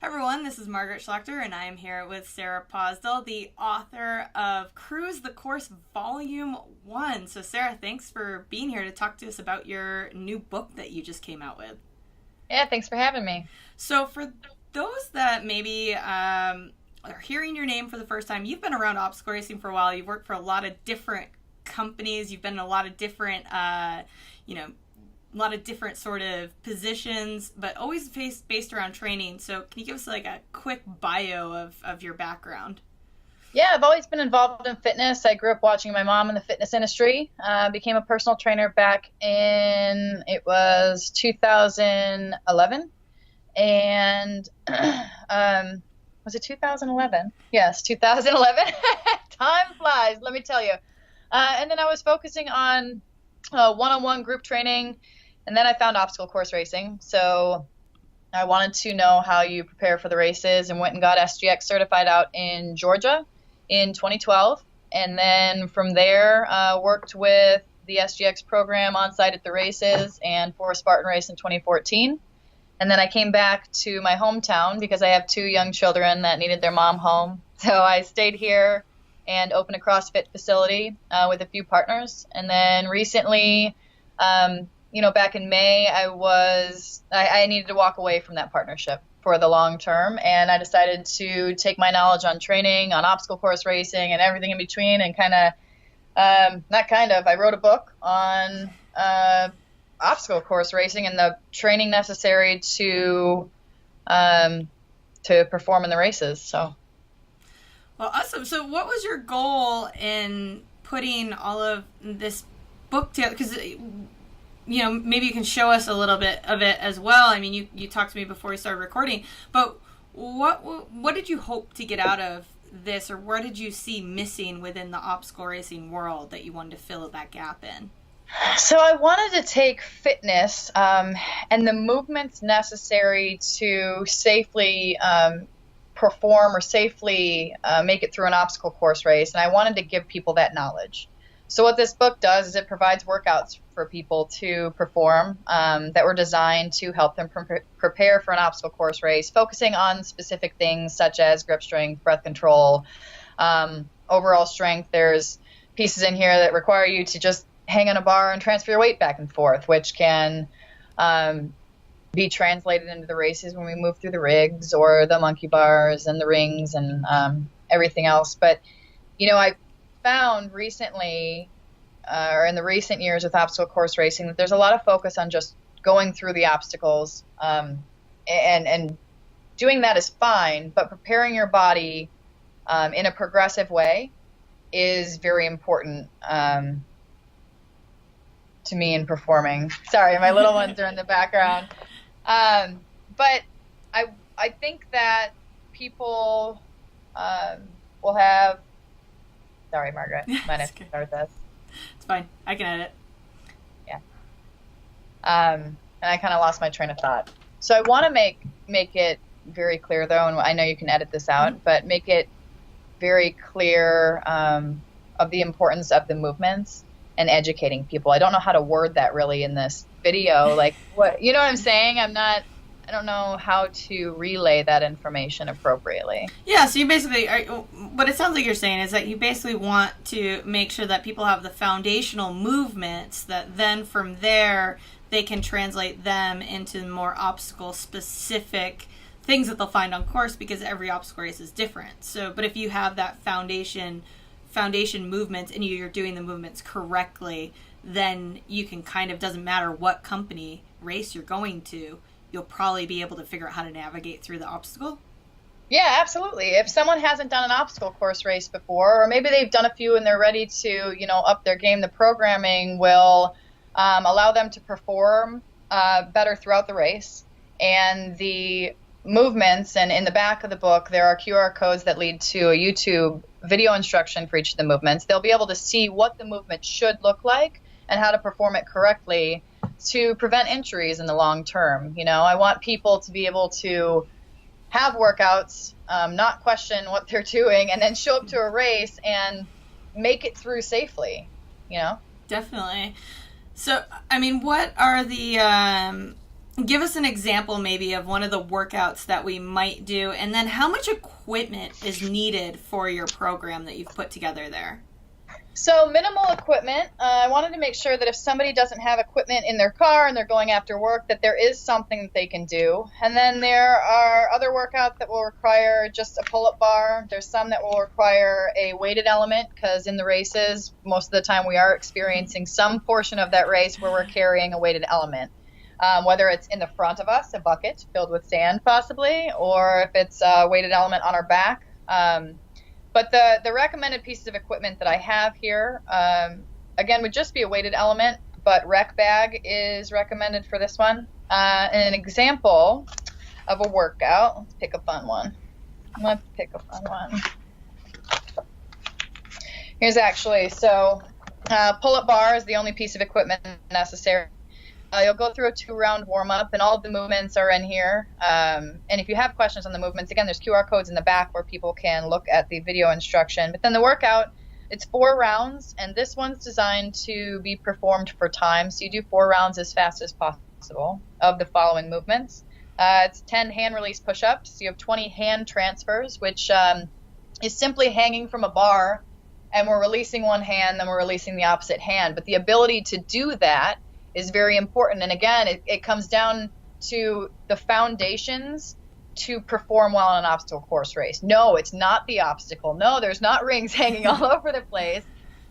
Everyone, this is Margaret Schlachter, and I am here with Sarah Pozdel, the author of Cruise the Course Volume 1. So, Sarah, thanks for being here to talk to us about your new book that you just came out with. Yeah, thanks for having me. So, for those that maybe are hearing your name for the first time, you've been around obstacle racing for a while. You've worked for a lot of different companies. You've been in a lot of different, a lot of different sort of positions, but always based around training. So can you give us like a quick bio of your background? Yeah, I've always been involved in fitness. I grew up watching my mom in the fitness industry. Became a personal trainer back in, it was 2011. And was it 2011? Yes, 2011. Time flies, let me tell you. And then I was focusing on one-on-one group training. And then I found obstacle course racing. So I wanted to know how you prepare for the races and went and got SGX certified out in Georgia in 2012. And then from there, worked with the SGX program on site at the races and for a Spartan race in 2014. And then I came back to my hometown because I have two young children that needed their mom home. So I stayed here and opened a CrossFit facility with a few partners. And then recently, back in May, I needed to walk away from that partnership for the long term, and I decided to take my knowledge on training, on obstacle course racing, and everything in between, and I wrote a book on obstacle course racing and the training necessary to perform in the races. So, well, awesome. So, what was your goal in putting all of this book together? Because maybe you can show us a little bit of it as well. I mean, you talked to me before we started recording, but what did you hope to get out of this, or what did you see missing within the obstacle racing world that you wanted to fill that gap in? So I wanted to take fitness and the movements necessary to safely perform or safely make it through an obstacle course race, and I wanted to give people that knowledge. So what this book does is it provides workouts for people to perform that were designed to help them prepare for an obstacle course race, focusing on specific things such as grip strength, breath control, overall strength. There's pieces in here that require you to just hang on a bar and transfer your weight back and forth, which can be translated into the races when we move through the rigs or the monkey bars and the rings and everything else. But, I found recently or in the recent years with obstacle course racing that there's a lot of focus on just going through the obstacles and doing that is fine, but preparing your body in a progressive way is very important to me in performing. Sorry, my little ones are in the background. But I think that people will have. Sorry, Margaret. Might have to start this. It's fine. I can edit. Yeah. And I kind of lost my train of thought. So I want to make it very clear, though, and I know you can edit this out, but make it very clear of the importance of the movements and educating people. I don't know how to word that really in this video. Like, what, you know what I'm saying? I don't know how to relay that information appropriately. Yeah, so you basically, what it sounds like you're saying is that you basically want to make sure that people have the foundational movements that then from there they can translate them into more obstacle-specific things that they'll find on course, because every obstacle race is different. So, but if you have that foundation movements and you're doing the movements correctly, then you can doesn't matter what company race you're going to, you'll probably be able to figure out how to navigate through the obstacle. Yeah, absolutely. If someone hasn't done an obstacle course race before, or maybe they've done a few and they're ready to, up their game, the programming will allow them to perform better throughout the race. And the movements, and in the back of the book, there are QR codes that lead to a YouTube video instruction for each of the movements. They'll be able to see what the movement should look like and how to perform it correctly to prevent injuries in the long term. I want people to be able to have workouts, not question what they're doing, and then show up to a race and make it through safely, Definitely. So, I mean, what are the Give us an example maybe of one of the workouts that we might do, and then how much equipment is needed for your program that you've put together there? So minimal equipment. I wanted to make sure that if somebody doesn't have equipment in their car and they're going after work, that there is something that they can do. And then there are other workouts that will require just a pull-up bar. There's some that will require a weighted element, because in the races, most of the time we are experiencing some portion of that race where we're carrying a weighted element. Whether it's in the front of us, a bucket filled with sand possibly, or if it's a weighted element on our back. But the recommended pieces of equipment that I have here, again, would just be a weighted element, but rec bag is recommended for this one. An example of a workout, let's pick a fun one. Here's actually, pull-up bar is the only piece of equipment necessary. You'll go through a 2-round warm-up, and all of the movements are in here. And if you have questions on the movements, again, there's QR codes in the back where people can look at the video instruction. But then the workout, it's 4 rounds, and this one's designed to be performed for time. So you do 4 rounds as fast as possible of the following movements. It's 10 hand release push-ups. You have 20 hand transfers, which is simply hanging from a bar, and we're releasing one hand, then we're releasing the opposite hand. But the ability to do that is very important. And again, it comes down to the foundations to perform well in an obstacle course race. No, it's not the obstacle. No, there's not rings hanging all over the place,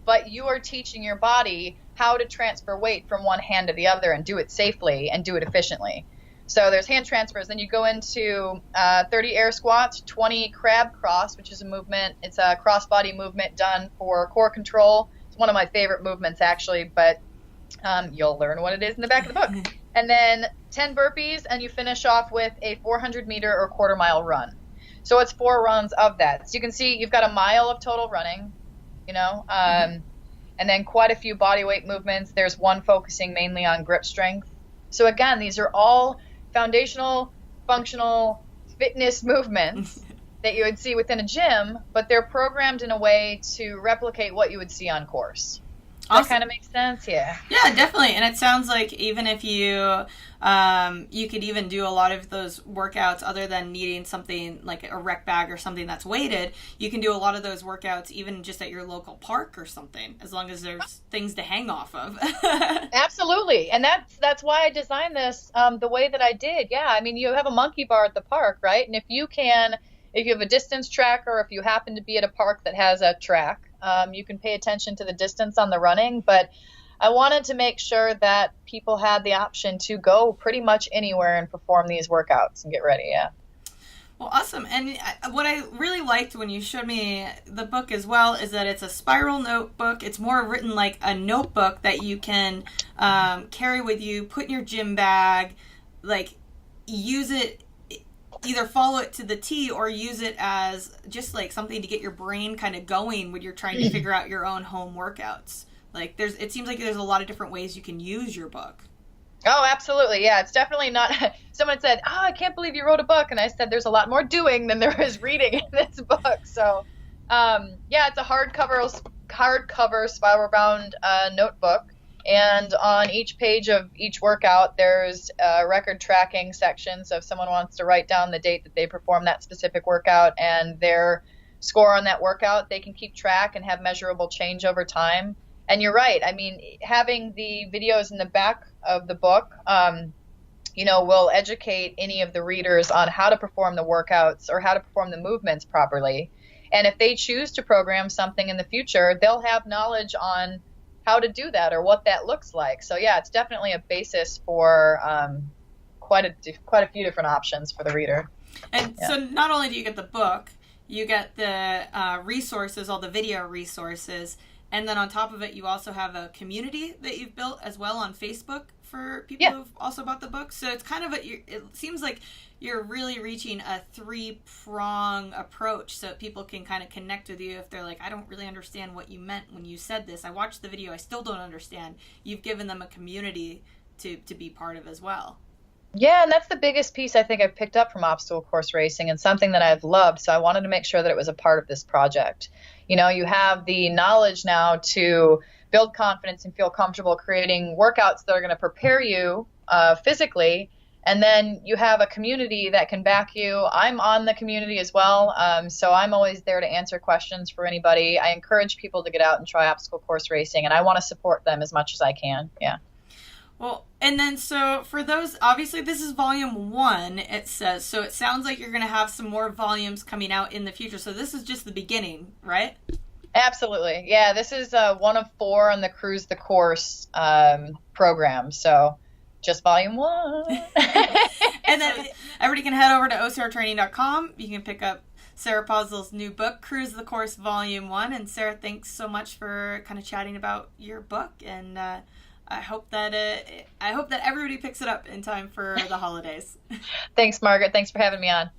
but you are teaching your body how to transfer weight from one hand to the other and do it safely and do it efficiently. So there's hand transfers. Then you go into 30 air squats, 20 crab cross, which is a movement. It's a cross-body movement done for core control. It's one of my favorite movements, actually, but you'll learn what it is in the back of the book. And then 10 burpees, and you finish off with a 400-meter or quarter-mile run. So it's 4 runs of that. So you can see you've got a mile of total running, and then quite a few body weight movements. There's one focusing mainly on grip strength. So again, these are all foundational, functional fitness movements that you would see within a gym, but they're programmed in a way to replicate what you would see on course. That kind of makes sense, yeah. Yeah, definitely. And it sounds like even if you could even do a lot of those workouts other than needing something like a rec bag or something that's weighted, you can do a lot of those workouts even just at your local park or something, as long as there's things to hang off of. Absolutely. And that's why I designed this the way that I did. Yeah, I mean, you have a monkey bar at the park, right? And if you have a distance tracker, or if you happen to be at a park that has a track, you can pay attention to the distance on the running. But I wanted to make sure that people had the option to go pretty much anywhere and perform these workouts and get ready. Yeah. Well, awesome. And what I really liked when you showed me the book as well is that it's a spiral notebook. It's more written like a notebook that you can carry with you, put in your gym bag, like use it, either follow it to the T or use it as just like something to get your brain kind of going when you're trying to figure out your own home workouts. Like it seems like there's a lot of different ways you can use your book. Oh, absolutely. Yeah, it's definitely not. Someone said, "Oh, I can't believe you wrote a book." And I said, there's a lot more doing than there is reading in this book. So, yeah, it's a hardcover spiral bound notebook. And on each page of each workout, there's a record tracking section. So if someone wants to write down the date that they performed that specific workout and their score on that workout, they can keep track and have measurable change over time. And you're right. I mean, having the videos in the back of the book, will educate any of the readers on how to perform the workouts or how to perform the movements properly. And if they choose to program something in the future, they'll have knowledge on how to do that or what that looks like. So yeah, it's definitely a basis for quite a few different options for the reader. And so not only do you get the book, you get the resources, all the video resources, and then on top of it, you also have a community that you've built as well on Facebook for people who've also bought the book. So it's kind of it seems like you're really reaching a 3-prong approach so people can kind of connect with you if they're like, I don't really understand what you meant when you said this. I watched the video, I still don't understand. You've given them a community to be part of as well. Yeah, and that's the biggest piece I think I've picked up from obstacle course racing and something that I've loved. So I wanted to make sure that it was a part of this project. You have the knowledge now to build confidence and feel comfortable creating workouts that are going to prepare you physically And then you have a community that can back you. I'm on the community as well, so I'm always there to answer questions for anybody. I encourage people to get out and try obstacle course racing, and I want to support them as much as I can. Yeah. Well, and then so for those, obviously this is volume 1, it says, so it sounds like you're going to have some more volumes coming out in the future. So this is just the beginning, right? Absolutely. Yeah, this is one of 4 on the Cruise the Course program. So just volume 1. And then everybody can head over to ocrtraining.com. You can pick up Sarah Pozdel's new book, Cruise the Course Volume 1. And Sarah, thanks so much for kind of chatting about your book. And I hope that everybody picks it up in time for the holidays. Thanks, Margaret. Thanks for having me on.